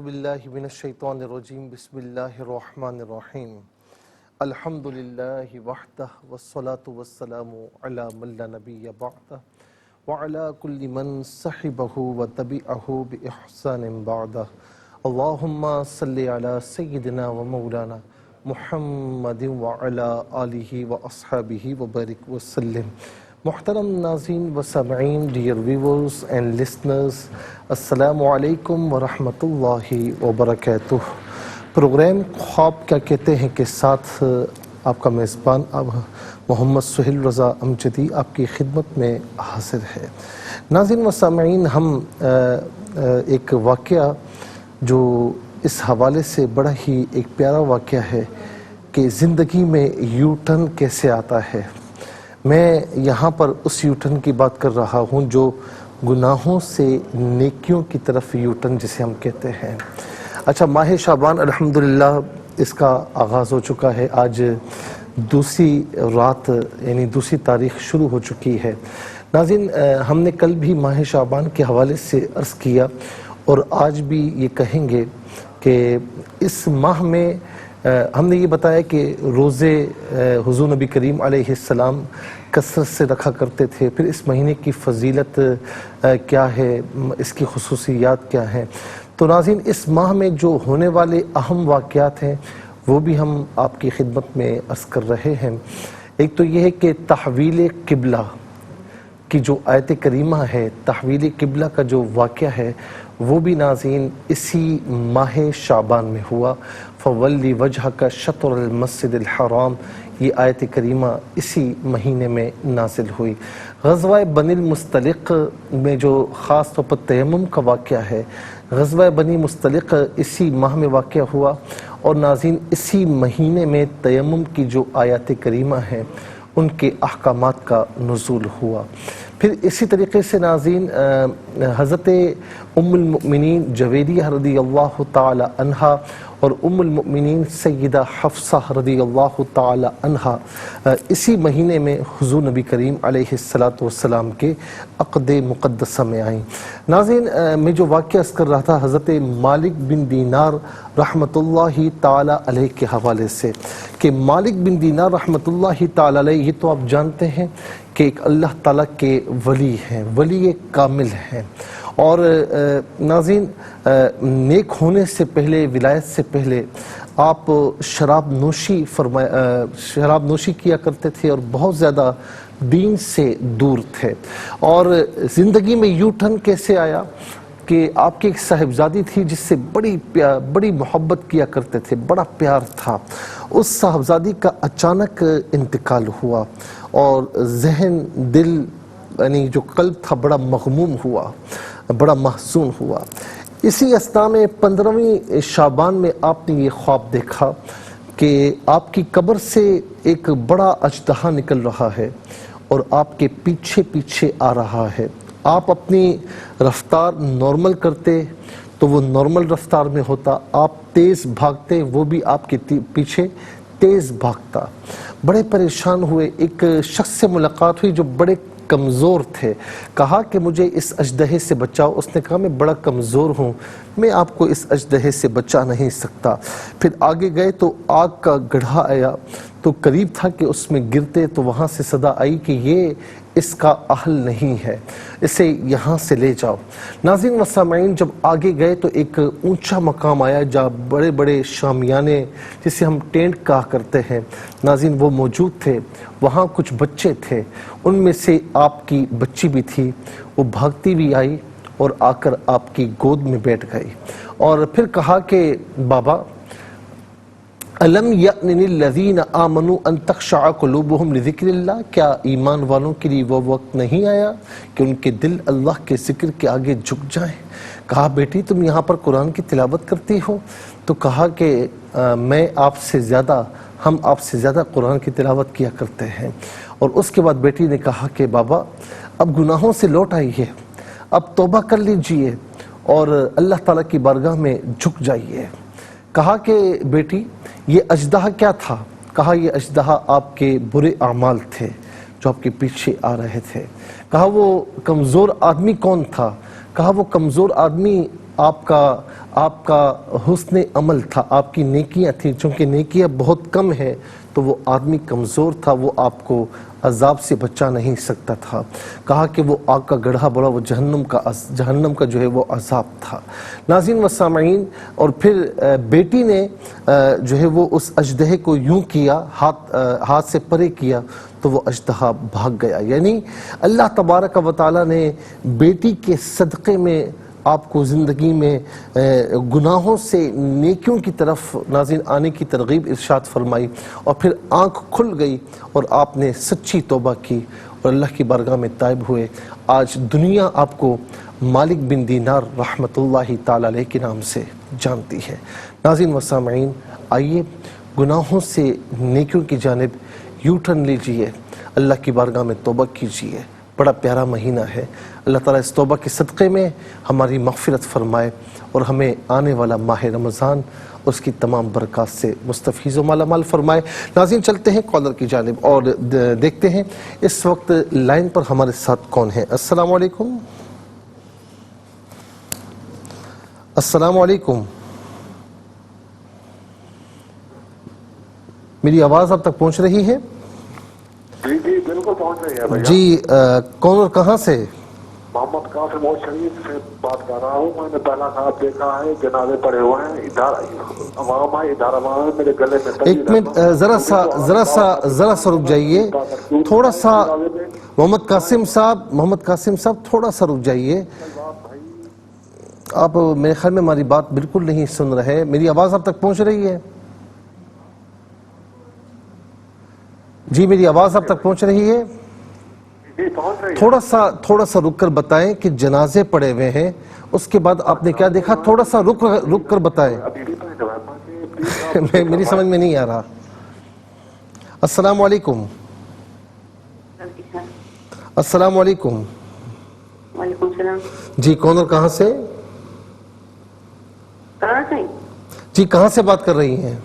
باللہ من الشیطان الرجیم بسم اللہ الرحمن الرحیم الحمدللہ وحدہ والصلاة والسلام علی من لا نبی بعدہ وعلی کل من صحبہ وتبعہ بإحسان بعدہ اللہم صلی علی سیدنا و مولانا محمد وعلی آلہ واصحابہ وبارک وسلم. محترم ناظرین و سامعین، ڈیئر ویورز اینڈ لسنرز، السلام علیکم ورحمۃ اللہ وبرکاتہ. پروگرام خواب کیا کہتے ہیں کے ساتھ آپ کا میزبان محمد سہیل رضا امجدی آپ کی خدمت میں حاضر ہے. ناظرین و سامعین، ہم ایک واقعہ جو اس حوالے سے بڑا ہی ایک پیارا واقعہ ہے کہ زندگی میں یو ٹرن کیسے آتا ہے. میں یہاں پر اس یو ٹرن کی بات کر رہا ہوں جو گناہوں سے نیکیوں کی طرف یو ٹرن جسے ہم کہتے ہیں. اچھا، ماہ شعبان الحمدللہ اس کا آغاز ہو چکا ہے. آج دوسری رات یعنی دوسری تاریخ شروع ہو چکی ہے. ناظرین، ہم نے کل بھی ماہ شعبان کے حوالے سے عرض کیا اور آج بھی یہ کہیں گے کہ اس ماہ میں ہم نے یہ بتایا کہ روزے حضور نبی کریم علیہ السلام کثرت سے رکھا کرتے تھے. پھر اس مہینے کی فضیلت کیا ہے، اس کی خصوصیات کیا ہیں. تو ناظرین، اس ماہ میں جو ہونے والے اہم واقعات ہیں وہ بھی ہم آپ کی خدمت میں عرض کر رہے ہیں. ایک تو یہ ہے کہ تحویل قبلہ کی جو آیت کریمہ ہے، تحویل قبلہ کا جو واقعہ ہے وہ بھی ناظرین اسی ماہ شعبان میں ہوا. فَوَلِّ وَجْهَكَ شَطْرَ الْمَسْجِدِ الْحَرَامِ، یہ آیت کریمہ اسی مہینے میں نازل ہوئی. غزوہ بنی المصطلق میں جو خاص طور پر تیمم کا واقعہ ہے، غزوہ بنی مصطلق اسی ماہ میں واقع ہوا اور ناظرین اسی مہینے میں تیمم کی جو آیات کریمہ ہیں ان کے احکامات کا نزول ہوا. پھر اسی طریقے سے ناظرین حضرت ام المؤمنین جویریہ رضی اللہ تعالی عنہا اور ام المؤمنین سیدہ حفصہ رضی اللہ تعالی عنہا اسی مہینے میں حضور نبی کریم علیہ السلام کے عقد مقدسہ میں آئیں. ناظرین، میں جو واقعہ عرض کر رہا تھا حضرت مالک بن دینار رحمۃ اللہ تعالی علیہ کے حوالے سے کہ مالک بن دینار رحمۃ اللہ تعالی علیہ، یہ تو آپ جانتے ہیں کہ ایک اللہ تعالیٰ کے ولی ہیں، ولی کامل ہیں. اور ناظرین، نیک ہونے سے پہلے، ولایت سے پہلے آپ شراب نوشی کیا کرتے تھے اور بہت زیادہ دین سے دور تھے. اور زندگی میں یو ٹرن کیسے آیا کہ آپ کی ایک صاحبزادی تھی جس سے بڑی محبت کیا کرتے تھے، بڑا پیار تھا. اس صاحبزادی کا اچانک انتقال ہوا اور ذہن، دل یعنی جو قلب تھا بڑا مغموم ہوا، بڑا محزون ہوا. اسی اثناء میں 15ویں شعبان میں آپ نے یہ خواب دیکھا کہ آپ کی قبر سے ایک بڑا اژدہا نکل رہا ہے اور آپ کے پیچھے پیچھے آ رہا ہے. آپ اپنی رفتار نارمل کرتے تو وہ نارمل رفتار میں ہوتا، آپ تیز بھاگتے وہ بھی آپ کے پیچھے تیز بھاگتا. بڑے پریشان ہوئے. ایک شخص سے ملاقات ہوئی جو بڑے کمزور تھے. کہا کہ مجھے اس اژدہے سے بچاؤ. اس نے کہا میں بڑا کمزور ہوں، میں آپ کو اس اژدہے سے بچا نہیں سکتا. پھر آگے گئے تو آگ کا گڑھا آیا تو قریب تھا کہ اس میں گرتے تو وہاں سے صدا آئی کہ یہ اس کا اہل نہیں ہے، اسے یہاں سے لے جاؤ. ناظرین و سامعین، جب آگے گئے تو ایک اونچا مقام آیا جہاں بڑے بڑے شامیانے جسے ہم ٹینٹ کہا کرتے ہیں ناظرین وہ موجود تھے. وہاں کچھ بچے تھے، ان میں سے آپ کی بچی بھی تھی. وہ بھاگتی بھی آئی اور آ کر آپ کی گود میں بیٹھ گئی اور پھر کہا کہ بابا، الم یأن للذین آمنوا ان تخشع قلوبہم لذکر اللہ، کیا ایمان والوں کے لیے وہ وقت نہیں آیا کہ ان کے دل اللہ کے ذکر کے آگے جھک جائیں. کہا بیٹی تم یہاں پر قرآن کی تلاوت کرتی ہو؟ تو کہا کہ ہم آپ سے زیادہ قرآن کی تلاوت کیا کرتے ہیں. اور اس کے بعد بیٹی نے کہا کہ بابا اب گناہوں سے لوٹ آئیے، اب توبہ کر لیجئے اور اللہ تعالیٰ کی بارگاہ میں جھک جائیے. کہا کہ بیٹی یہ اژدہا کیا تھا؟ کہا یہ اژدہا آپ کے برے اعمال تھے جو آپ کے پیچھے آ رہے تھے. کہا وہ کمزور آدمی کون تھا؟ کہا وہ کمزور آدمی آپ کا آپ کا حسن عمل تھا، آپ کی نیکیاں تھیں، چونکہ نیکیاں بہت کم ہیں تو وہ آدمی کمزور تھا، وہ آپ کو عذاب سے بچا نہیں سکتا تھا. کہا کہ وہ آگ کا گڑھا بڑا، وہ جہنم کا جو ہے وہ عذاب تھا. ناظرین و سامعین، اور پھر بیٹی نے جو ہے وہ اس اژدہے کو یوں کیا، ہاتھ سے پرے کیا تو وہ اژدہا بھاگ گیا. یعنی اللہ تبارک و تعالیٰ نے بیٹی کے صدقے میں آپ کو زندگی میں گناہوں سے نیکیوں کی طرف ناظرین آنے کی ترغیب ارشاد فرمائی، اور پھر آنکھ کھل گئی اور آپ نے سچی توبہ کی اور اللہ کی بارگاہ میں تائب ہوئے. آج دنیا آپ کو مالک بن دینار رحمۃ اللہ تعالی علیہ کے نام سے جانتی ہے. ناظرین و سامعین، آئیے گناہوں سے نیکیوں کی جانب یو ٹرن لیجئے، اللہ کی بارگاہ میں توبہ کیجئے. بڑا پیارا مہینہ ہے، اللہ تعالیٰ اس توبہ کے صدقے میں ہماری مغفرت فرمائے اور ہمیں آنے والا ماہ رمضان اس کی تمام برکات سے مستفیض و مالا مال فرمائے. ناظرین چلتے ہیں کالر کی جانب اور دیکھتے ہیں اس وقت لائن پر ہمارے ساتھ کون ہے. السلام علیکم. السلام علیکم. میری آواز آپ تک پہنچ رہی ہے؟ جی جی بالکل پہنچ رہی ہے بھیا. جی کون اور کہاں سے؟ محمد قاسم اور شریف سے بات کر رہا ہوں. میں نے پہلا خواب دیکھا ہے، جنازے پڑے ہوئے ہیں، عوام ہے، ادارہ عوام ہے، میرے گلے میں ایک منٹ ذرا سا رک جائیے تھوڑا سا. محمد قاسم صاحب تھوڑا سا رک جائیے. آپ میرے خیال میں ہماری بات بالکل نہیں سن رہے. میری آواز آپ تک پہنچ رہی ہے؟ جی میری آواز آپ تک پہنچ رہی ہے؟ تھوڑا سا رک کر بتائیں کہ جنازے پڑے ہوئے ہیں، اس کے بعد آپ نے کیا دیکھا؟ تھوڑا سا رک کر بتائیں. میری سمجھ میں نہیں آ رہا. السلام علیکم. السلام علیکم. وعلیکم السلام. جی کون اور کہاں سے؟ کہاں سے؟ جی کہاں سے بات کر رہی ہیں؟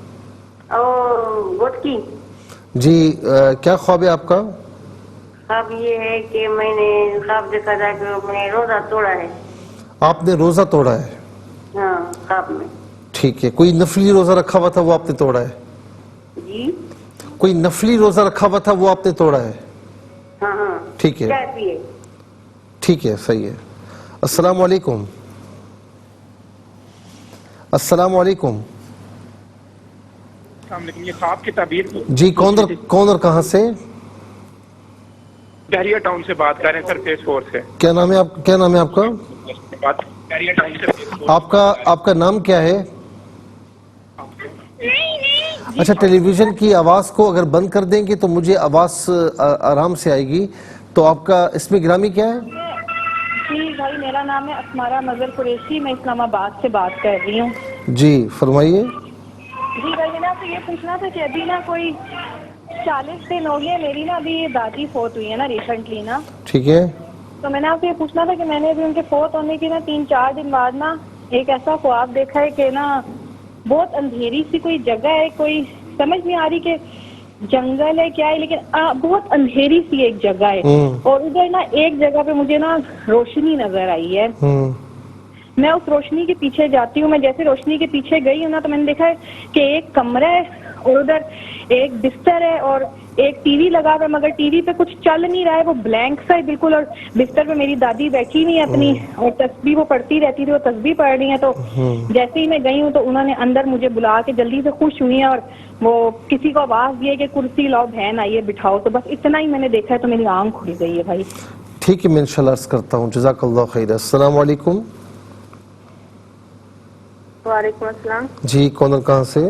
گٹکی. جی کیا خواب ہے آپ کا؟ خواب یہ ہے کہ میں نے خواب دیکھا تھا کہ میں نے روزہ توڑا ہے. آپ نے روزہ توڑا ہے؟ ہاں خواب میں. ٹھیک ہے. کوئی نفلی روزہ رکھا ہوا تھا وہ آپ نے توڑا ہے؟ جی کوئی نفلی روزہ رکھا ہوا تھا وہ آپ نے توڑا ہے؟ ہاں ہاں. ٹھیک ہے ٹھیک ہے صحیح ہے. السلام علیکم. السلام علیکم. السلام علیکم. یہ خواب کی تعبیر جی کون اور کہاں سے؟ بحریہ ٹاؤن سے بات کر رہے ہیں سر، فیس 4 سے. کیا نام ہے آپ کا؟ بحریہ ٹاؤن سے فیس 4. آپ کا نام کیا ہے؟ اچھا ٹیلی ویژن کی آواز کو اگر بند کر دیں گے تو مجھے آواز آرام سے آئے گی. تو آپ کا اسم گرامی کیا ہے؟ جی بھائی میرا نام ہے اسمارہ مظہر قریشی، میں اسلام آباد سے بات کر رہی ہوں. جی فرمائیے. جی بھائی میں نے آپ سے یہ پوچھنا تھا کہ ابھی نا کوئی 40 دن ہو گئے میری نا ابھی دادی فوت ہوئی ہے نا ریسنٹلی نا. ٹھیک ہے. تو میں نے آپ سے یہ پوچھنا تھا کہ میں نے ابھی ان کے فوت ہونے کی نا 3-4 دن بعد نا ایک ایسا خواب دیکھا ہے کہ نا بہت اندھیری سی کوئی جگہ ہے، کوئی سمجھ نہیں آ رہی کہ جنگل ہے کیا ہے، لیکن بہت اندھیری سی ایک جگہ ہے. اور ادھر نا ایک جگہ پہ مجھے نا روشنی نظر آئی ہے. میں اس روشنی کے پیچھے جاتی ہوں. میں جیسے روشنی کے پیچھے گئی ہوں نا تو میں نے دیکھا ہے کہ ایک کمرہ ہے اور ادھر ایک بستر ہے اور ایک ٹی وی لگا ہوا ہے، مگر ٹی وی پہ کچھ چل نہیں رہا ہے، وہ بلینک سا ہے بالکل. اور بستر پہ میری دادی بیٹھی نہیں ہے اپنی، اور تسبیح وہ پڑھتی رہتی تھی، وہ تسبیح پڑھ رہی ہیں. تو جیسے ہی میں گئی ہوں تو انہوں نے اندر مجھے بلا کے جلدی سے خوش ہوئی ہیں اور وہ کسی کو آواز دی کہ کرسی لاؤ بہن آئیے بٹھاؤ. تو بس اتنا ہی میں نے دیکھا ہے تو میری آنکھ کھل گئی ہے بھائی. ٹھیک ہے میں انشاءاللہ عرض کرتا ہوں. جزاک اللہ خیر. السلام علیکم. وعلیکم السلام. جی کون اور کہاں سے؟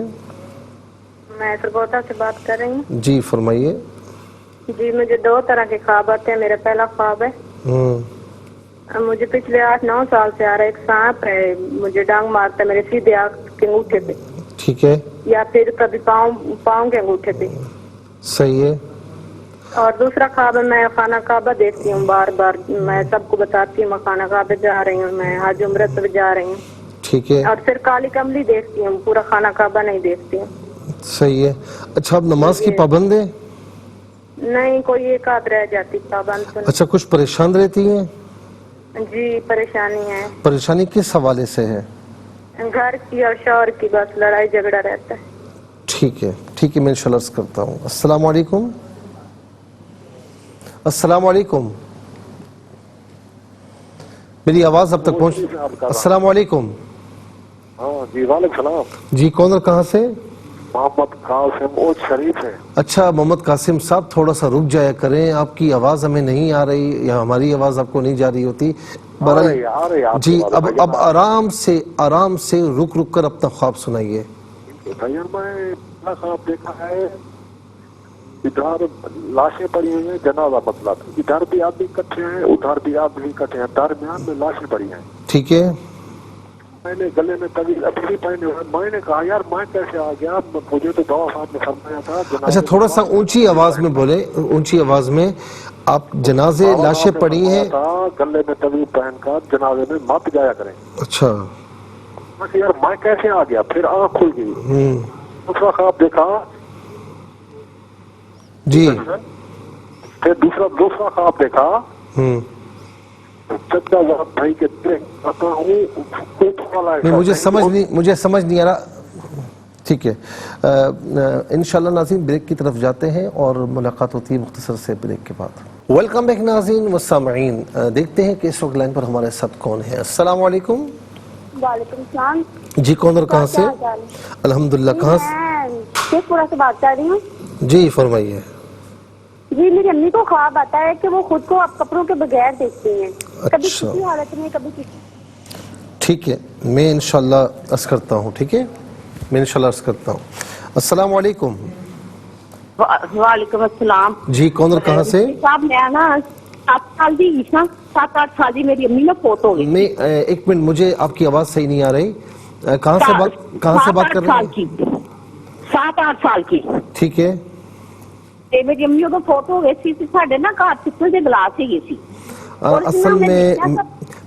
میں سرگوتا سے بات کر رہی ہوں. جی فرمائیے. جی مجھے 2 طرح کے خواب آتے ہیں. میرا پہلا خواب ہے مجھے پچھلے 8-9 سال سے آ رہا ہے، ایک سانپ ہے مجھے ڈانگ مارتا ہے میرے سیدھے آنکھ کے انگوٹھے پہ. ٹھیک ہے. یا پھر کبھی پاؤں کے انگوٹھے پہ. صحیح ہے. اور دوسرا خواب ہے میں خانہ کعبہ دیکھتی ہوں بار بار. میں سب کو بتاتی ہوں میں خانہ کعبہ جا رہی ہوں، میں حج عمرہ پہ جا رہی ہوں. ٹھیک ہے. اور پھر کالی کملی دیکھتی ہوں، پورا خانہ کعبہ نہیں دیکھتی ہوں. صحیح ہے. اچھا آپ نماز کی پابند ہیں؟ نہیں کوئی ایک آدھ رہ جاتی پابند تو. اچھا کچھ پریشان رہتی ہیں؟ جی پریشانی ہے. پریشانی کس حوالے سے ہے؟ گھر کی اور شوہر کی بس لڑائی جھگڑا رہتا ہے. ٹھیک ہے میں انشاءاللہ عرض کرتا ہوں. السلام علیکم. السلام علیکم, میری آواز اب تک پہنچ. السلام علیکم. ہاں جی وعلیکم السلام. جی کون اور کہاں سے؟ محمد قاسم اوج شریف ہے. اچھا محمد قاسم صاحب, تھوڑا سا رک جایا کریں, آپ کی آواز ہمیں نہیں آ رہی یا ہماری آواز آپ کو نہیں جا رہی ہوتی. جی اب آرام سے رک کر اپنا خواب سنائیے. میں خواب دیکھا ہے, ادھر لاشیں پڑی ہوئی ہیں, جنازہ مطلب ادھر بھی آدمی اکٹھے ہیں ادھر بھی آدمی اکٹھے ہیں, درمیان میں لاشیں پڑی ہیں. ٹھیک ہے. میں نے گلے میں طویل اپنی پہنے ہوئے, میں نے کہا یار میں کیسے آ گیا, مجھے تو دعا صاحب نے فرمایا تھا. اچھا تھوڑا سا اونچی آواز میں بولے, اونچی آواز میں. آپ جنازے لاشیں پڑی ہیں, گلے میں طویل پہن کر جنازے میں مت جایا کریں. اچھا یار میں کیسے آ گیا, پھر آنکھ کھل گئی. دوسرا خواب دیکھا جی, پھر دوسرا خواب دیکھا, چچا صاحب بھائی کے آتا ہوں, مجھے سمجھ نہیں آ رہا. ٹھیک ہے انشاءاللہ ناظرین بریک کی طرف جاتے ہیں اور ملاقات ہوتی ہے مختصر سے بریک کے بعد. ویلکم بیک ناظرین و سامعین, دیکھتے ہیں کہ اس وقت لائن پر ہمارے ساتھ کون ہے. السلام علیکم. وعلیکم السلام. جی کون اور کہاں سے؟ الحمدللہ. کہاں سے؟ میں شیخ پورہ سے بات کر رہی ہوں. جی فرمائیے. جی میری امی کو خواب آتا ہے کہ وہ خود کو اب کپڑوں کے بغیر دیکھتی ہیں, کبھی اچھا کسی حالت میں کبھی کسی. ٹھیک ہے میں انشاءاللہ عرض کرتا ہوں. ٹھیک ہے میں انشاءاللہ عرض کرتا ہوں. السلام علیکم. وعلیکم السلام. جی کون اور کہاں سے؟ صاحب میں نا 7 سال دی 7-8 سال دی میری امی نا فوت ہو گئی. میں ایک منٹ, مجھے آپ کی آواز صحیح نہیں آ رہی. کہاں سے بات کر رہے ہیں؟ 7-8 سال کی. ٹھیک ہے. تے میری امی کو فوت ہو گئی سی, ساڈے نا گھر پتل دے گلاس ہی سی. اصل میں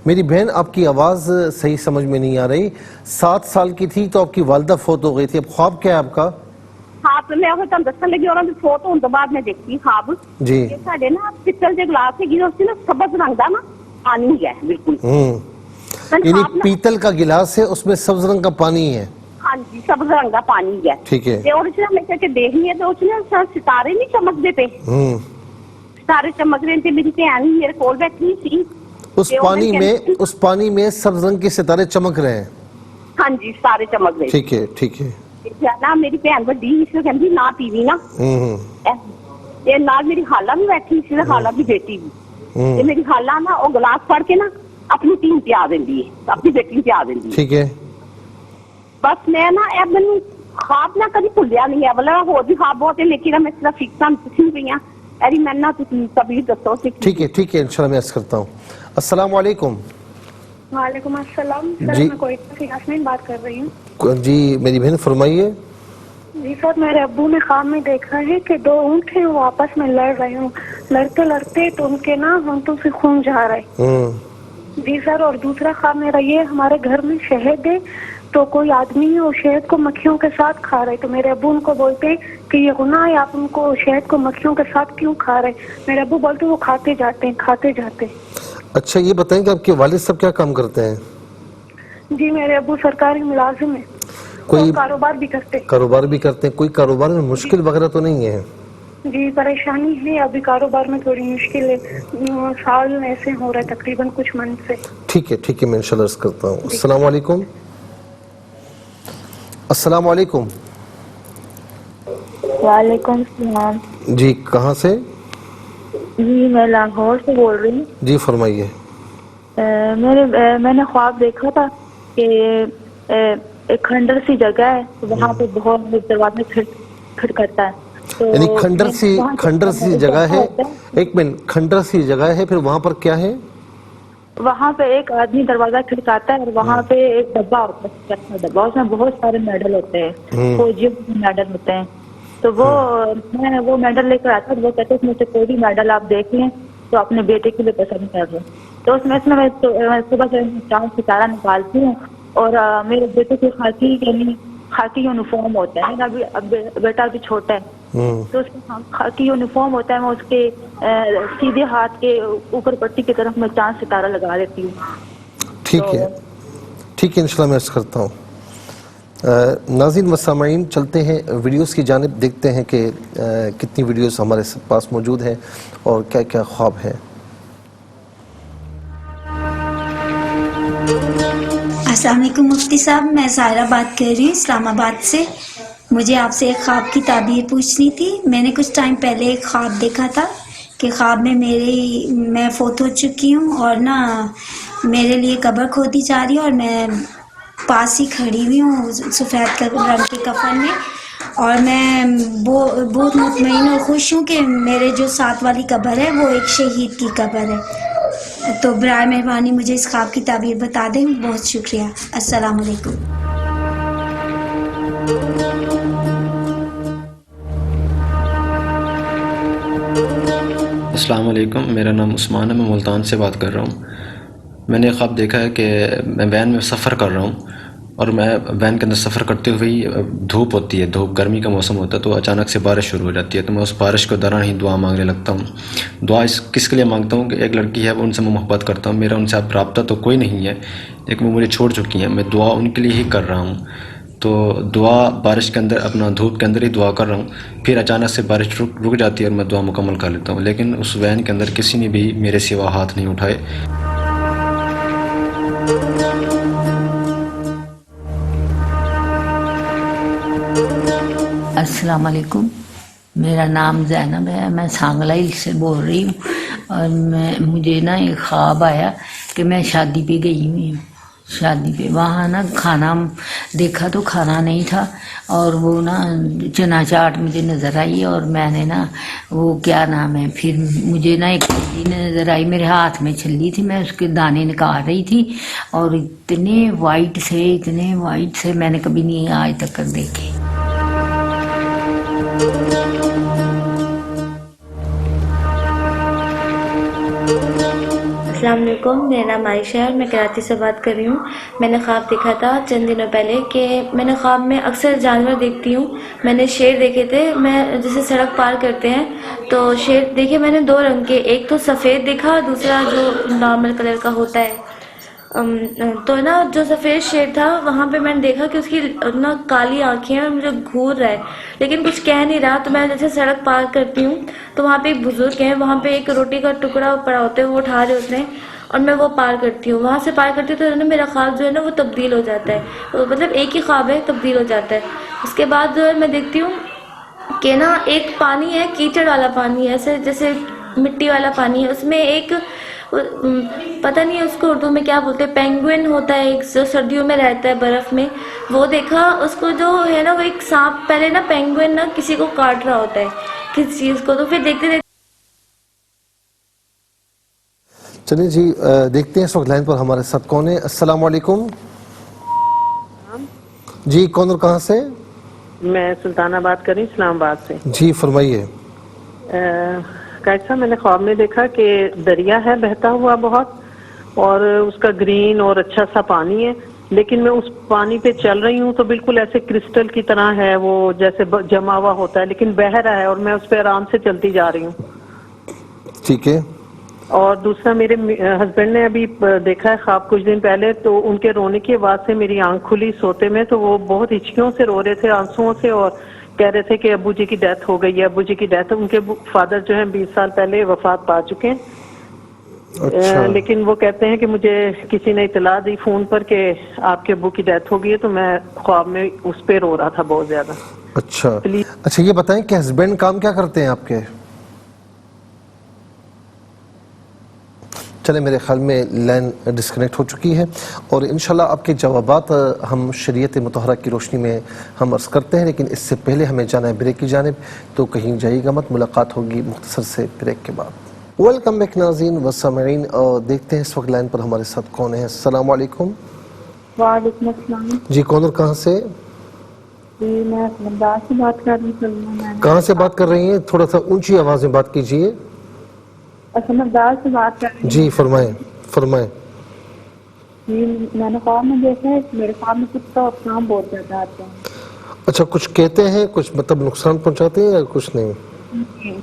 میری بہن آپ کی آواز صحیح سمجھ میں نہیں آ رہی. 7 سال کی تھی تو آپ کی والدہ فوت ہو گئی تھی, اب خواب کیا ہے آپ کا؟ ہاں تو میں تم دسن لگی, اور فوت ہونے بعد میں دیکھتی خواب. جی ساڈے نا پتل دے گلاس ہی اس نا سبز رنگ دا نا پانی ہے بالکل. یعنی پیتل کا گلاس ہے, اس میں سبز رنگ کا پانی ہے. ہاں جی سبز رنگ کا پانی ہے. ٹھیک ہے. اور اس میں کہ دیکھنی ہے تو اس میں ستارے نہیں چمکتے پہ, ستارے چمک رہے تھے. میری بہن میرے کول بیٹھی سی, اس پانی میں سبز رنگ کے ستارے چمک رہے ہیں. ہاں جی ستارے چمک رہے. ٹھیک ہے ٹھیک ہے. نا میری بہن بڑی اس نے کہندی نہ پیوی نا, یہ نال میری خالہ بھی بیٹھی سی, خالہ بھی بیٹی بھی. یہ میری خالہ نا وہ گلاس پڑ کے نا اپنی ٹیم پیا دیندی ہے, اپنی بیٹی پیا دیندی ہے. ٹھیک ہے. بس میں نا اب مینوں خواب نہ کبھی بھولیا نہیں ہے, بلا ہور بھی خواب بہت ہے لیکن میں صرف فکساں پوچھی پئی ہاں. اری میں نا تسی کبھی دسو. ٹھیک ہے انشاءاللہ میں عرض کرتا ہوں. السلام علیکم. وعلیکم السلام. جی میں کوئٹہ سے یاسمین بات کر رہی ہوں. جی میری بہن فرمائیے. جی سر میرے ابو نے خواب میں دیکھا ہے کہ 2 اونٹ ہیں وہ آپس میں لڑ رہے ہوں, لڑتے تو ان کے نا ہونٹوں سے خون جا رہے. جی سر. اور دوسرا خواب میرا یہ, ہمارے گھر میں شہد ہے تو کوئی آدمی ہے وہ شہد کو مکھیوں کے ساتھ کھا رہے, تو میرے ابو ان کو بولتے کہ یہ گناہ ہے, آپ ان کو شہد کو مکھیوں کے ساتھ کیوں کھا رہے. میرے ابو بولتے وہ کھاتے جاتے. اچھا یہ بتائیں کہ آپ کے والد صاحب کیا کام کرتے ہیں؟ جی میرے ابو سرکاری ملازم ہیں, کوئی کاروبار بھی کرتے ہیں. کوئی کاروبار میں مشکل وغیرہ تو نہیں ہے؟ جی پریشانی ہے, ابھی کاروبار میں تھوڑی مشکل ہے, سال میں ایسے ہو رہا ہے تقریباً کچھ منتھ سے. ٹھیک ہے میں انشاءاللہ عرض کرتا ہوں. السلام علیکم. السلام علیکم. وعلیکم السلام. جی کہاں سے؟ جی میں لاہور سے بول رہی ہوں. جی فرمائیے. میں نے خواب دیکھا تھا کہ ایک کھنڈر سی جگہ ہے, وہاں پہ بہت دروازے کھٹکھٹاتا ہے. یعنی کھنڈر سی جگہ ہے. ایک منٹ, کھنڈر سی جگہ ہے, پھر وہاں پر کیا ہے؟ وہاں پہ ایک آدمی دروازہ کھٹکاتا ہے اور وہاں پہ ایک ڈبہ ہوتا ہے, ڈبہ اس میں بہت سارے میڈل ہوتے ہیں, فوجیوں کے میڈل ہوتے ہیں. تو میں وہ میڈل لے کر آتا, وہ کہتے ہیں مجھ سے کوئی بھی میڈل آپ دیکھ لیں تو اپنے بیٹے کے لیے پسند کر لیں. تو اس میں صبح سے 4 ستارہ نکالتی ہوں, اور میرے بیٹے کی خاکی یونیفارم ہوتا ہے, ابھی بیٹا ابھی چھوٹا ہے, تو اس کا خاکی یونیفارم ہوتا ہے. میں اس کے سیدھے ہاتھ کے اوپر پٹی کی طرف میں 4 ستارہ لگا دیتی ہوں. ٹھیک ہے انشاءاللہ میں عرض کرتا ہوں. ناظرین و سامعین چلتے ہیں ویڈیوز کی جانب, دیکھتے ہیں کہ کتنی ویڈیوز ہمارے پاس موجود ہیں اور کیا کیا خواب ہیں. السلام علیکم مفتی صاحب, میں سائرہ بات کر رہی ہوں اسلام آباد سے. مجھے آپ سے ایک خواب کی تعبیر پوچھنی تھی. میں نے کچھ ٹائم پہلے ایک خواب دیکھا تھا کہ خواب میں میں فوت ہو چکی ہوں اور میرے لیے قبر کھودی جا رہی ہے اور میں پاس ہی کھڑی ہوئی ہوں سفید رنگ کے کفن میں, اور میں بہت مطمئن اور خوش ہوں کہ میرے جو ساتھ والی قبر ہے وہ ایک شہید کی قبر ہے. تو برائے مہربانی مجھے اس خواب کی تعبیر بتا دیں. بہت شکریہ. السلام علیکم. السلام علیکم, میرا نام عثمان ہے, میں ملتان سے بات کر رہا ہوں. میں نے خواب دیکھا ہے کہ میں وین میں سفر کر رہا ہوں اور میں وین کے اندر سفر کرتے ہوئے ہی دھوپ ہوتی ہے, گرمی کا موسم ہوتا ہے, تو اچانک سے بارش شروع ہو جاتی ہے. تو میں اس بارش کو دوران ہی دعا مانگنے لگتا ہوں. دعا کس کے لیے مانگتا ہوں کہ ایک لڑکی ہے, ان سے میں محبت کرتا ہوں. میرا ان سے اب رابطہ تو کوئی نہیں ہے, لیکن وہ مجھے چھوڑ چکی ہیں. میں دعا ان کے لیے ہی کر رہا ہوں. تو دعا بارش کے اندر, اپنا دھوپ کے اندر ہی دعا کر رہا ہوں. پھر اچانک سے بارش رک جاتی ہے اور میں دعا مکمل کر لیتا ہوں. لیکن اس وین کے اندر کسی نے بھی میرے سوا ہاتھ نہیں اٹھائے. السلام علیکم, میرا نام زینب ہے, میں سانگلہ ہل سے بول رہی ہوں. اور مجھے ایک خواب آیا کہ میں شادی پہ گئی ہوئی ہوں. شادی پہ وہاں کھانا دیکھا تو کھانا نہیں تھا, اور وہ چنا چاٹ مجھے نظر آئی, اور میں نے وہ کیا نام ہے, پھر مجھے ایک چھلی نظر آئی میرے ہاتھ میں. چھلی تھی, میں اس کے دانے نکال رہی تھی, اور اتنے وائٹ سے میں نے کبھی نہیں آج تک دیکھے. السلام علیکم, میرا نام عائشہ ہے اور میں کراچی سے بات کر رہی ہوں. میں نے خواب دیکھا تھا چند دنوں پہلے کہ میں نے خواب میں اکثر جانور دیکھتی ہوں. میں نے شیر دیکھے تھے, میں جیسے سڑک پار کرتے ہیں تو شیر دیکھے میں نے 2 رنگ کے, ایک تو سفید دیکھا اور دوسرا جو نارمل کلر کا ہوتا ہے. تو جو سفید شیر تھا وہاں پہ میں نے دیکھا کہ اس کی کالی آنکھیں ہیں اور مجھے گھور رہا ہے, لیکن کچھ کہہ نہیں رہا. تو میں جیسے سڑک پار کرتی ہوں تو وہاں پہ ایک بزرگ ہیں, وہاں پہ ایک روٹی کا ٹکڑا پڑا ہوتا ہے, وہ اٹھا رہے ہوتے ہیں اور میں وہ پار کرتی ہوں. وہاں سے پار کرتی ہوں تو میرا خواب جو ہے وہ تبدیل ہو جاتا ہے, مطلب ایک ہی خواب ہے, تبدیل ہو جاتا ہے. اس کے بعد میں دیکھتی ہوں کہ ایک پانی ہے, کیچڑ والا پانی ہے, ایسے جیسے مٹی والا پانی ہے. اس میں ایک پتہ نہیں اس کو اردو میں کیا بولتے ہیں, پینگوئن ہوتا ہے ایک, جو سردیوں میں رہتا ہے برف میں. وہ دیکھا, اس کو جو ہے وہ ایک سانپ, پہلے پینگوئن کسی کو کاٹ رہا ہوتا ہے کسی چیز کو. تو پھر دیکھتے چلیں جی دیکھتے ہیں اس وقت لائن پر ہمارے ساتھ کون ہے. السلام علیکم. جی کون اور کہاں سے؟ میں سلطانہ بات کر رہی ہوں اسلام آباد سے. جی فرمائیے. قائد صاحب, میں نے خواب میں دیکھا کہ دریا ہے بہتا ہوا بہت, اور اس کا گرین اور اچھا سا پانی ہے, لیکن میں اس پانی پہ چل رہی ہوں تو بالکل ایسے کرسٹل کی طرح ہے, وہ جیسے جمع ہوا ہوتا ہے لیکن بہہ رہا ہے, اور میں اس پہ آرام سے چلتی جا رہی ہوں. ٹھیک ہے. اور دوسرا, میرے ہسبینڈ نے ابھی دیکھا ہے خواب کچھ دن پہلے, تو ان کے رونے کی آواز سے میری آنکھ کھلی سوتے میں, تو وہ بہت ہچکیوں سے رو رہے تھے, آنسوؤں سے, اور کہہ رہے تھے کہ ابو جی کی ڈیتھ ہو گئی ہے, ابو جی کی ڈیتھ. ان کے فادر جو ہیں 20 سال پہلے وفات پا چکے ہیں. اچھا. لیکن وہ کہتے ہیں کہ مجھے کسی نے اطلاع دی فون پر کہ آپ کے ابو کی ڈیتھ ہو گئی ہے, تو میں خواب میں اس پہ رو رہا تھا بہت زیادہ. اچھا یہ بتائیں کہ ہسبینڈ کام کیا کرتے ہیں آپ کے؟ چلیں میرے خیال میں لائن ڈسکنیکٹ ہو چکی ہے, اور انشاءاللہ آپ کے جوابات ہم شریعت مطہرہ کی روشنی میں ہم عرض کرتے ہیں, لیکن اس سے پہلے ہمیں جانا ہے بریک کی جانب, تو کہیں جائیے گا مت, ملاقات ہوگی مختصر سے بریک کے بعد. ویلکم بیک ناظرین و سامعین, اور دیکھتے ہیں اس وقت لائن پر ہمارے ساتھ کون ہے. السلام علیکم. وعلیکم السلام. جی کون اور کہاں سے؟ جی میں اسلام سے بات کر رہی ہوں. کہاں سے بات کر رہی ہیں؟ تھوڑا سا اونچی آواز میں بات کیجیے. اسلام سے بات کر رہی ہوں. جی فرمائیں. جی میں نے خواب میں دیکھا ہے, میرے خواب میں کچھ تو کام بہت زیادہ آتے ہیں. اچھا کچھ کہتے ہیں, کچھ مطلب نقصان پہنچاتے ہیں یا کچھ نہیں؟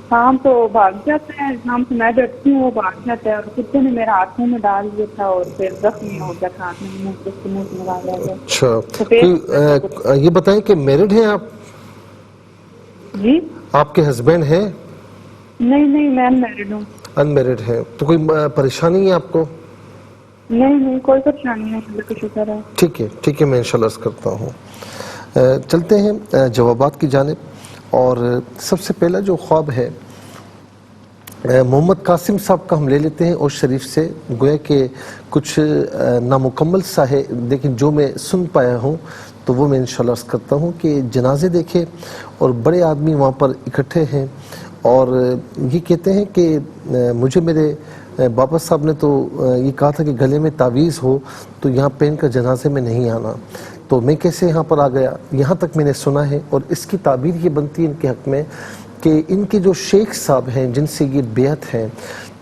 شام کو بھاگ جاتا ہے, شام کو میں بیٹھتی ہوں وہ بھاگ جاتا ہے, اور کتے نے میرا ہاتھ منہ میں ڈال دیا تھا اور پھر زخمی ہو گیا تھا, ہاتھ میں منہ سے لگا دیا. اچھا, یہ بتائیں کہ میرڈ ہیں آپ؟ جی آپ کے ہسبینڈ ہیں؟ نہیں میں انمیرڈ ہوں. انمیرڈ ہیں, تو کوئی پریشانی ہے آپ کو؟ نہیں کوئی پریشانی نہیں, اللہ کا شکر ہے. ٹھیک ہے, میں انشاءاللہ عرض کرتا ہوں. چلتے ہیں جوابات کی جانب. اور سب سے پہلا جو خواب ہے محمد قاسم صاحب کا ہم لے لیتے ہیں اور شریف سے. گویا کہ کچھ نامکمل سا ہے, لیکن جو میں سن پایا ہوں تو وہ میں انشاءاللہ عرض کرتا ہوں کہ جنازے دیکھے اور بڑے آدمی وہاں پر اکٹھے ہیں, اور یہ کہتے ہیں کہ مجھے میرے بابا صاحب نے تو یہ کہا تھا کہ گلے میں تعویذ ہو تو یہاں پہن کر جنازے میں نہیں آنا, تو میں کیسے یہاں پر آ گیا, یہاں تک میں نے سنا ہے. اور اس کی تعبیر یہ بنتی ہے ان کے حق میں کہ ان کے جو شیخ صاحب ہیں جن سے یہ بیعت ہے,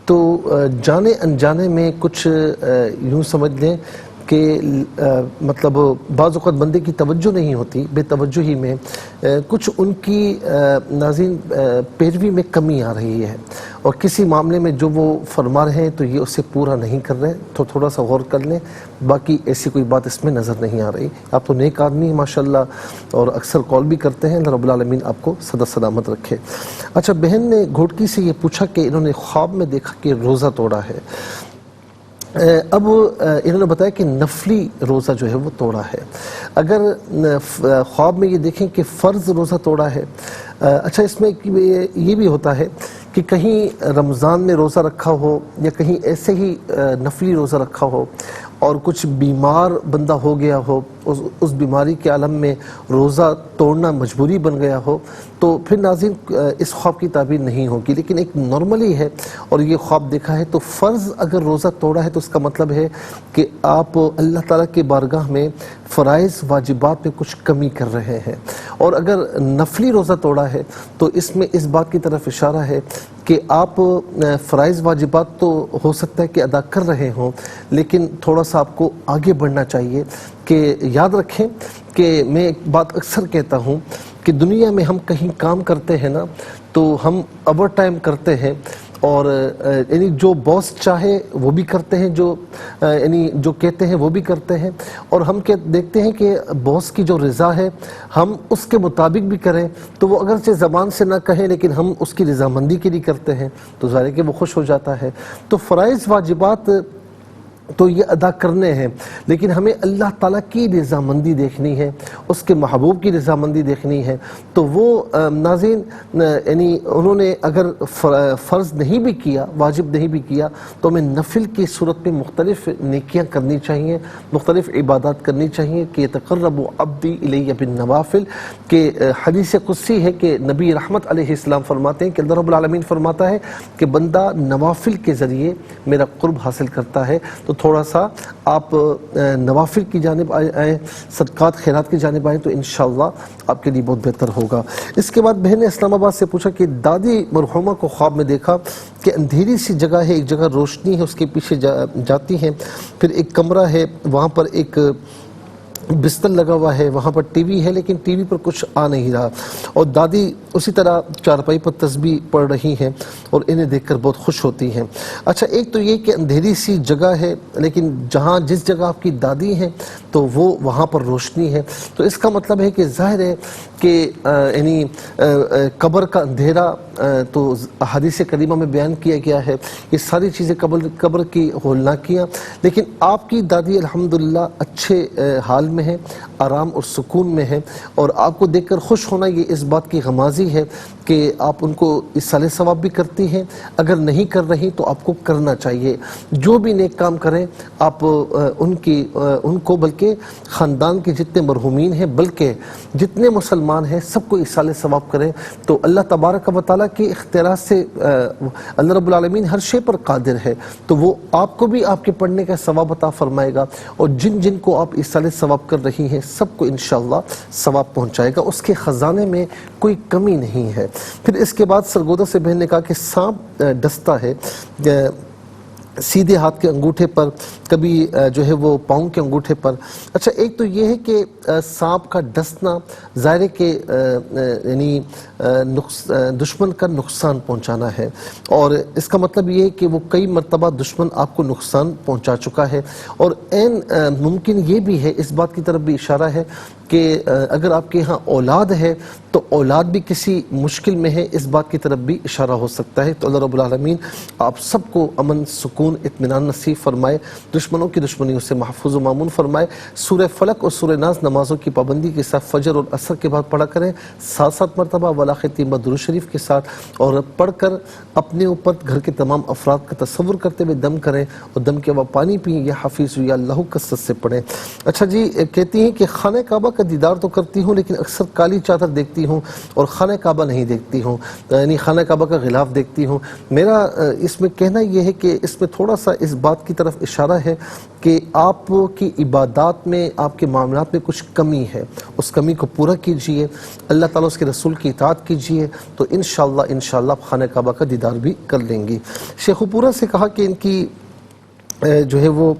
تو جانے انجانے میں کچھ یوں سمجھ لیں کہ مطلب بعض اوقات بندے کی توجہ نہیں ہوتی, بے توجہی میں کچھ ان کی ناظرین پیروی میں کمی آ رہی ہے, اور کسی معاملے میں جو وہ فرما رہے ہیں تو یہ اسے پورا نہیں کر رہے, تو تھوڑا سا غور کر لیں. باقی ایسی کوئی بات اس میں نظر نہیں آ رہی. آپ تو نیک آدمی ہیں ماشاءاللہ, اور اکثر کال بھی کرتے ہیں, اللہ رب العالمین آپ کو صدا سلامت رکھے. اچھا, بہن نے گھوٹکی سے یہ پوچھا کہ انہوں نے خواب میں دیکھا کہ روزہ توڑا ہے. اب انہوں نے بتایا کہ نفلی روزہ جو ہے وہ توڑا ہے. اگر خواب میں یہ دیکھیں کہ فرض روزہ توڑا ہے, اچھا اس میں یہ بھی ہوتا ہے کہ کہیں رمضان میں روزہ رکھا ہو یا کہیں ایسے ہی نفلی روزہ رکھا ہو اور کچھ بیمار بندہ ہو گیا ہو, اس بیماری کے عالم میں روزہ توڑنا مجبوری بن گیا ہو, تو پھر ناظرین اس خواب کی تعبیر نہیں ہوگی. لیکن ایک نارملی ہے اور یہ خواب دیکھا ہے, تو فرض اگر روزہ توڑا ہے تو اس کا مطلب ہے کہ آپ اللہ تعالیٰ کے بارگاہ میں فرائض واجبات میں کچھ کمی کر رہے ہیں. اور اگر نفلی روزہ توڑا ہے تو اس میں اس بات کی طرف اشارہ ہے کہ آپ فرائض واجبات تو ہو سکتا ہے کہ ادا کر رہے ہوں, لیکن تھوڑا سا آپ کو آگے بڑھنا چاہیے. کہ یاد رکھیں کہ میں ایک بات اکثر کہتا ہوں کہ دنیا میں ہم کہیں کام کرتے ہیں نا, تو ہم اوور ٹائم کرتے ہیں, اور یعنی جو باس چاہے وہ بھی کرتے ہیں, یعنی جو کہتے ہیں وہ بھی کرتے ہیں, اور ہم دیکھتے ہیں کہ باس کی جو رضا ہے ہم اس کے مطابق بھی کریں, تو وہ اگرچہ زبان سے نہ کہیں لیکن ہم اس کی رضامندی کے لیے کرتے ہیں, تو ظاہر ہے کہ وہ خوش ہو جاتا ہے. تو فرائض واجبات تو یہ ادا کرنے ہیں, لیکن ہمیں اللہ تعالیٰ کی رضامندی دیکھنی ہے, اس کے محبوب کی رضامندی دیکھنی ہے. تو وہ ناظرین یعنی انہوں نے اگر فرض نہیں بھی کیا, واجب نہیں بھی کیا, تو ہمیں نفل کی صورت میں مختلف نیکیاں کرنی چاہیے, مختلف عبادات کرنی چاہیے. کہ یتقرب عبدی الی بالنوافل, کہ حدیث قدسی ہے کہ نبی رحمت علیہ السلام فرماتے ہیں کہ اللہ رب العالمین فرماتا ہے کہ بندہ نوافل کے ذریعے میرا قرب حاصل کرتا ہے. تو تھوڑا سا آپ نوافل کی جانب آئیں, صدقات خیرات کی جانب آئیں, تو انشاءاللہ آپ کے لیے بہت بہتر ہوگا. اس کے بعد بہن نے اسلام آباد سے پوچھا کہ دادی مرحومہ کو خواب میں دیکھا کہ اندھیری سی جگہ ہے, ایک جگہ روشنی ہے, اس کے پیچھے جاتی ہیں, پھر ایک کمرہ ہے, وہاں پر ایک بستر لگا ہوا ہے, وہاں پر ٹی وی ہے لیکن ٹی وی پر کچھ آ نہیں رہا, اور دادی اسی طرح چارپائی پر تسبیح پڑھ رہی ہیں اور انہیں دیکھ کر بہت خوش ہوتی ہیں. اچھا, ایک تو یہ کہ اندھیری سی جگہ ہے, لیکن جس جگہ آپ کی دادی ہیں تو وہ وہاں پر روشنی ہے, تو اس کا مطلب ہے کہ ظاہر ہے کہ یعنی قبر کا اندھیرا تو حدیث کریمہ میں بیان کیا گیا ہے, یہ ساری چیزیں قبر کی ہولناکیاں, لیکن آپ کی دادی الحمدللہ اچھے حال میں ہے, آرام اور سکون میں ہے, اور آپ کو دیکھ کر خوش ہونا یہ اس بات کی غمازی ہے کہ آپ ان کو ایصال ثواب بھی کرتی ہیں, اگر نہیں کر رہی تو آپ کو کرنا چاہیے. جو بھی نیک کام کریں آپ ان کو بلکہ خاندان کے جتنے مرحومین ہیں, بلکہ جتنے مسلمان ہیں سب کو ایصال ثواب کریں, تو اللہ تبارک و تعالیٰ کے اختیارات سے اللہ رب العالمین ہر شے پر قادر ہے, تو وہ آپ کو بھی آپ کے پڑھنے کا ثواب عطا فرمائے گا, اور جن کو آپ ایصال ثواب کر رہی ہیں سب کو انشاءاللہ ثواب پہنچائے گا, اس کے خزانے میں کوئی کمی نہیں ہے. پھر اس کے بعد سرگودا سے بہن نے کہا کہ سانپ ڈستا ہے, سیدھے ہاتھ کے انگوٹھے پر، کبھی جو ہے وہ پاؤں کے انگوٹھے پر۔ اچھا ایک تو یہ ہے کہ سانپ کا ڈسنا ظاہر ہے کہ یعنی دشمن کا نقصان پہنچانا ہے، اور اس کا مطلب یہ ہے کہ وہ کئی مرتبہ دشمن آپ کو نقصان پہنچا چکا ہے، اور عین ممکن یہ بھی ہے، اس بات کی طرف بھی اشارہ ہے کہ اگر آپ کے ہاں اولاد ہے تو اولاد بھی کسی مشکل میں ہے، اس بات کی طرف بھی اشارہ ہو سکتا ہے۔ تو اللہ رب العالمین آپ سب کو امن، سکون، اطمینان نصیب فرمائے، دشمنوں کی دشمنیوں سے محفوظ و مامون فرمائے۔ سورہ فلق اور سورہ ناس نمازوں کی پابندی کے ساتھ فجر اور عصر کے بعد پڑھا کریں، 7 مرتبہ ولاخ تیمہ درود شریف کے ساتھ، اور پڑھ کر اپنے اوپر گھر کے تمام افراد کا تصور کرتے ہوئے دم کریں، اور دم کے بعد پانی پئیں، یا حفیظ یا اللہ کثرت سے پڑھیں۔ اچھا جی، کہتی ہیں کہ خانہ کعبہ کا دیدار تو کرتی ہوں لیکن اکثر کالی چادر دیکھتی ہوں اور خانہ کعبہ نہیں دیکھتی ہوں، یعنی خانہ کعبہ کا غلاف دیکھتی ہوں۔ میرا اس میں کہنا یہ ہے کہ اس میں تھوڑا سا اس بات کی طرف اشارہ ہے کہ آپ کی عبادات میں، آپ کے معاملات میں کچھ کمی ہے، اس کمی کو پورا کیجئے، اللہ تعالیٰ اس کے رسول کی اطاعت کیجئے، تو انشاءاللہ آپ خانہ کعبہ کا دیدار بھی کر لیں گی۔ شیخ پورہ سے کہا کہ ان کی جو ہے وہ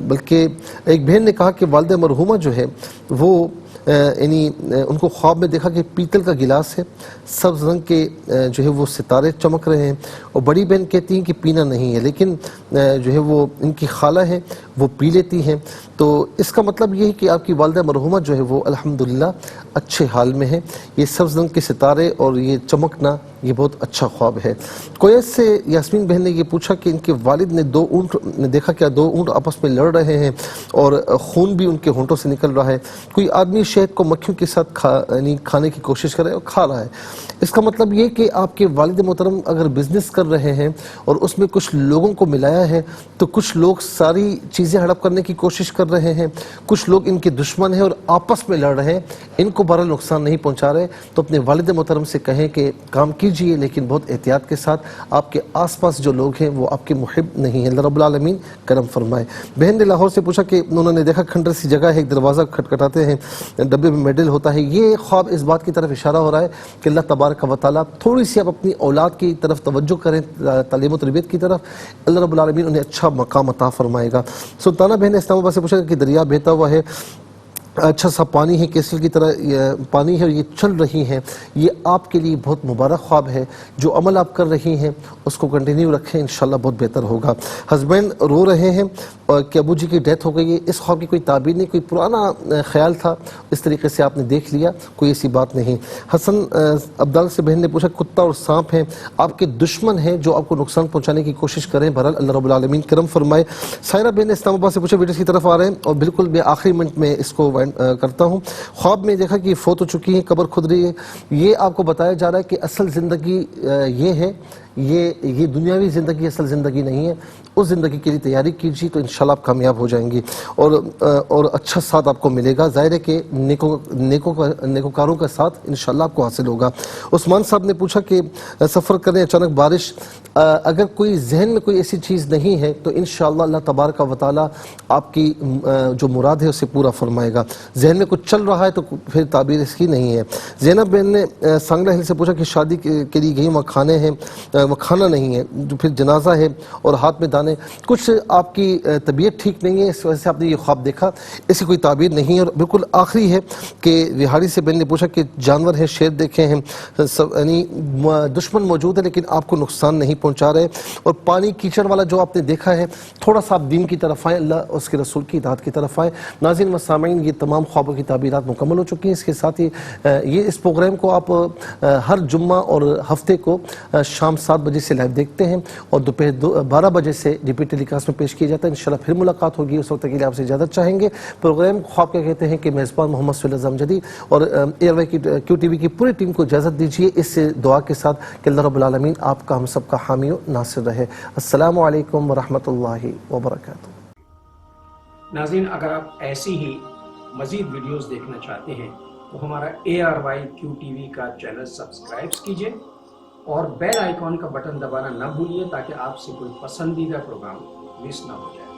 بلکہ ایک بہن نے کہا کہ والدہ مرحومہ جو ہے وہ یعنی ان کو خواب میں دیکھا کہ پیتل کا گلاس ہے، سبز رنگ کے جو ہے وہ ستارے چمک رہے ہیں، اور بڑی بہن کہتی ہیں کہ پینا نہیں ہے، لیکن جو ہے وہ ان کی خالہ ہے وہ پی لیتی ہیں۔ تو اس کا مطلب یہ ہے کہ آپ کی والدہ مرحومہ جو ہے وہ الحمدللہ اچھے حال میں ہے۔ یہ سبز رنگ کے ستارے اور یہ چمکنا یہ بہت اچھا خواب ہے۔ کویت سے یاسمین بہن نے یہ پوچھا کہ ان کے والد نے 2 اونٹ دیکھا، کیا 2 اونٹ آپس میں لڑ رہے ہیں اور خون بھی ان کے ہونٹوں سے نکل رہا ہے، کوئی آدمی شہد کو مکھیوں کے ساتھ یعنی کھانے کی کوشش کر رہا ہے اور کھا رہا ہے۔ اس کا مطلب یہ کہ آپ کے والد محترم اگر بزنس کر رہے ہیں اور اس میں کچھ لوگوں کو ملایا ہے، تو کچھ لوگ ساری چیزیں ہڑپ کرنے کی کوشش کر رہے ہیں، کچھ لوگ ان کے دشمن ہیں اور آپس میں لڑ رہے ہیں، ان کو بہرحال نقصان نہیں پہنچا رہے، تو اپنے والد محترم سے کہیں کہ کام کیجئے لیکن بہت احتیاط کے ساتھ، آپ کے آس پاس جو لوگ ہیں وہ آپ کے محب نہیں ہیں، اللہ رب العالمین کرم فرمائے۔ بہن نے لاہور سے پوچھا کہ انہوں نے دیکھا کھنڈر سی جگہ ہے، ایک دروازہ کھٹکھٹاتے ہیں، ڈبے میں میڈل ہوتا ہے، یہ خواب اس بات کی طرف اشارہ ہو رہا ہے کہ اللہ تبارک و تعالیٰ تھوڑی سی آپ اپنی اولاد کی طرف توجہ کریں، تعلیم و تربیت کی طرف، اللہ رب العالمین انہیں اچھا مقام عطا فرمائے گا۔ سلطانہ بہن نے اسلام آباد سے پوچھا کہ دریا بہتا ہوا ہے، اچھا سا پانی ہے، کیسل کی طرح پانی ہے اور یہ چل رہی ہیں، یہ آپ کے لیے بہت مبارک خواب ہے، جو عمل آپ کر رہی ہیں اس کو کنٹینیو رکھیں، انشاءاللہ بہت بہتر ہوگا۔ ہسبینڈ رو رہے ہیں کہ ابو جی کی ڈیتھ ہو گئی ہے، اس خواب کی کوئی تعبیر نہیں، کوئی پرانا خیال تھا، اس طریقے سے آپ نے دیکھ لیا، کوئی ایسی بات نہیں۔ حسن عبدال سے بہن نے پوچھا کتا اور سانپ ہیں آپ کے دشمن ہیں جو آپ کو نقصان پہنچانے کی کوشش کریں، بہرحال اللہ رب العالمین کرم فرمائے۔ سائرہ بہن نے اسلام آباد سے پوچھا ویڈیوز کی طرف آ رہے ہیں اور بالکل میں آخری منٹ میں اس کو کرتا ہوں۔ خواب میں دیکھا کہ فوت ہو چکی ہیں، قبر کھد رہی ہے، یہ آپ کو بتایا جا رہا ہے کہ اصل زندگی یہ ہے، یہ دنیاوی زندگی اصل زندگی نہیں ہے، اس زندگی کے لیے تیاری کیجیے تو انشاءاللہ آپ کامیاب ہو جائیں گے اور اچھا ساتھ آپ کو ملے گا، ظاہر ہے کہ نیکوکاروں کا ساتھ انشاءاللہ آپ کو حاصل ہوگا۔ عثمان صاحب نے پوچھا کہ سفر کریں اچانک بارش، اگر کوئی ذہن میں کوئی ایسی چیز نہیں ہے تو انشاءاللہ اللہ تبارک و تعالیٰ آپ کی جو مراد ہے اسے پورا فرمائے گا، ذہن میں کچھ چل رہا ہے تو پھر تعبیر اس کی نہیں ہے۔ زینب بہن نے سانگلہ ہل سے پوچھا کہ شادی کے لیے گئی، وہاں کھانے ہیں، وہ کھانا نہیں ہے، پھر جنازہ ہے اور ہاتھ میں دانے، کچھ آپ کی طبیعت ٹھیک نہیں ہے، اس وجہ سے آپ نے یہ خواب دیکھا، ایسی کوئی تعبیر نہیں ہے۔ اور بالکل آخری ہے کہ ریہاڑی سے بہن نے پوچھا کہ جانور ہیں، شیر دیکھے ہیں، یعنی دشمن موجود ہے لیکن آپ کو نقصان نہیں پہنچا رہے، اور پانی کیچڑ والا جو آپ نے دیکھا ہے، تھوڑا سا آپ دین کی طرف آئیں، اللہ اس کے رسول کی اطاعت کی طرف آئیں۔ ناظرین و سامعین، یہ تمام خوابوں کی تعبیرات مکمل ہو چکی ہیں، اس کے ساتھ ہی یہ اس پروگرام کو آپ ہر جمعہ اور ہفتے کو شام 7 بجے سے لائیو دیکھتے ہیں اور دوپہر 12 بجے سے ریپیٹ ٹیلی کاسٹ میں پیش کیا جاتا ہے۔ انشاءاللہ پھر ملاقات ہوگی، اس وقت کے لیے آپ سے اجازت چاہیں گے۔ پروگرام خواب کیا کہتے ہیں کہ میزبان محمد سہیل اعظم جدید اور ایئر وائی کیو ٹی وی کی پوری ٹیم کو اجازت دیجیے اس دعا کے ساتھ کہ اللہ رب العالمین آپ کا ہم سب کا حامی و ناصر رہے۔ السلام علیکم ورحمۃ اللہ وبرکاتہ۔ ناظرین، اگر آپ ایسی ہی مزید ویڈیوز دیکھنا چاہتے ہیں تو ہمارا ARYQTV کا چینل سبسکرائب کیجئے اور بیل آئیکن کا بٹن دبانا نہ بھولیے تاکہ آپ سے کوئی پسندیدہ پروگرام مس نہ ہو جائے۔